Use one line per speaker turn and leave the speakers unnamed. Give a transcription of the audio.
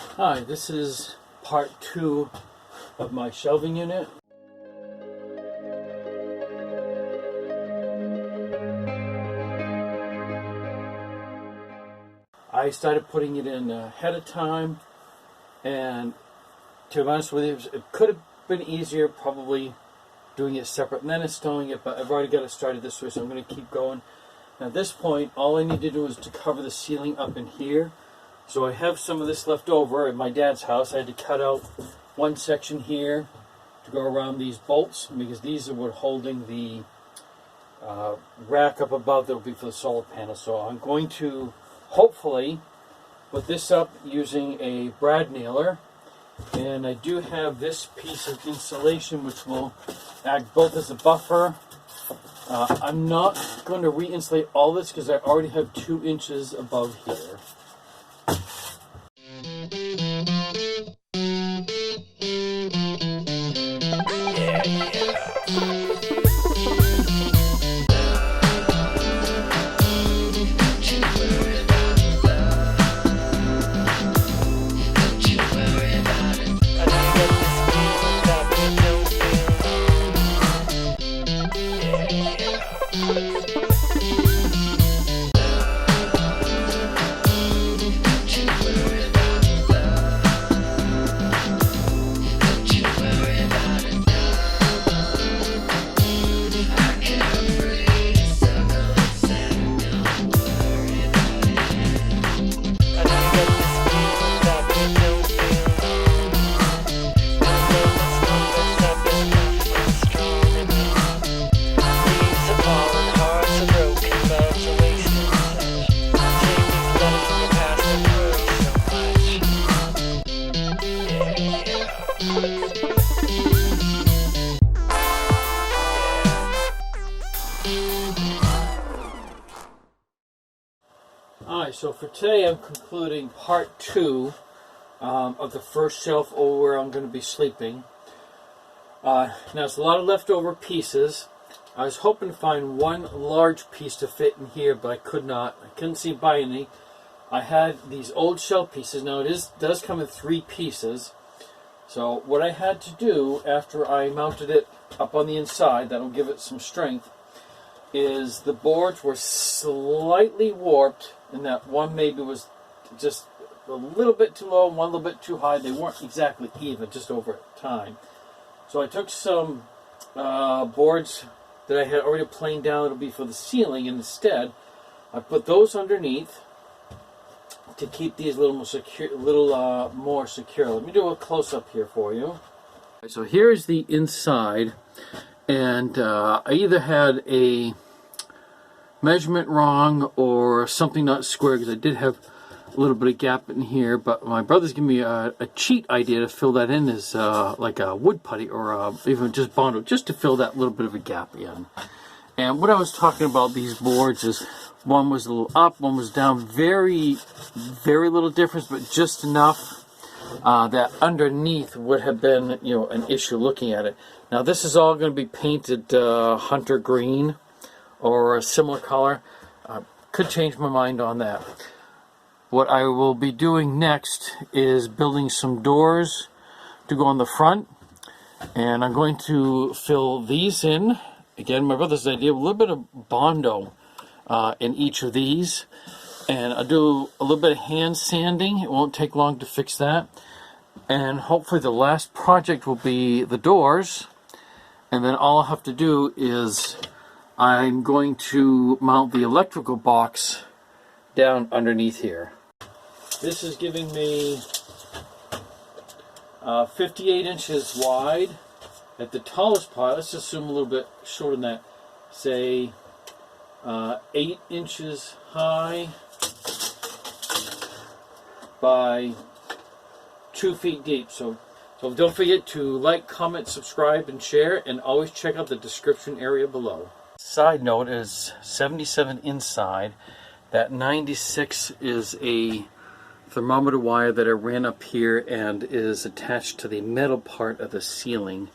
Hi, this is part 2 of my shelving unit. I started putting it in ahead of time, and to be honest with you, it could have been easier probably doing it separate and then installing it, but I've already got it started this way, so I'm going to keep going. Now at this point, all I need to do is to cover the ceiling up in here. So I have some of this left over at my dad's house. I had to cut out one section here to go around these bolts, because these are what holding the rack up above that will be for the solar panel. So I'm going to hopefully put this up using a brad nailer, and I do have this piece of insulation which will act both as a buffer. I'm not going to re-insulate all this because I already have 2 inches above here. Alright, so for today I'm concluding part 2 of the first shelf over where I'm going to be sleeping. Now it's a lot of leftover pieces. I was hoping to find one large piece to fit in here, but I could not. I couldn't see buy any. I had these old shelf pieces. Now it does come in 3 pieces. So what I had to do after I mounted it up on the inside, that'll give it some strength, is the boards were slightly warped, and that one maybe was just a little bit too low and one a little bit too high. They weren't exactly even, just over time. So I took some boards that I had already planed down that'll be for the ceiling, and instead I put those underneath to keep these a little more secure. Let me do a close-up here for you. So here's the inside, and I either had a measurement wrong or something not square, because I did have a little bit of gap in here, but my brother's giving me a cheat idea to fill that in as like a wood putty or even just Bondo, just to fill that little bit of a gap in. And what I was talking about these boards is one was a little up, one was down, very little difference, but just enough that underneath would have been, you know, an issue looking at it. Now this is all going to be painted hunter green or a similar color. Could change my mind on that. What I will be doing next is building some doors to go on the front, and I'm going to fill these in. Again, my brother's idea, a little bit of Bondo in each of these, and I'll do a little bit of hand sanding. It won't take long to fix that, and hopefully the last project will be the doors, and then all I'll have to do is I'm going to mount the electrical box down underneath here. This is giving me 58 inches wide at the tallest part. Let's assume a little bit shorter than that, say 8 inches high by 2 feet deep. So don't forget to like, comment, subscribe, and share, and always check out the description area below. Side note is 77 inside. That 96 is a thermometer wire that I ran up here and is attached to the metal part of the ceiling.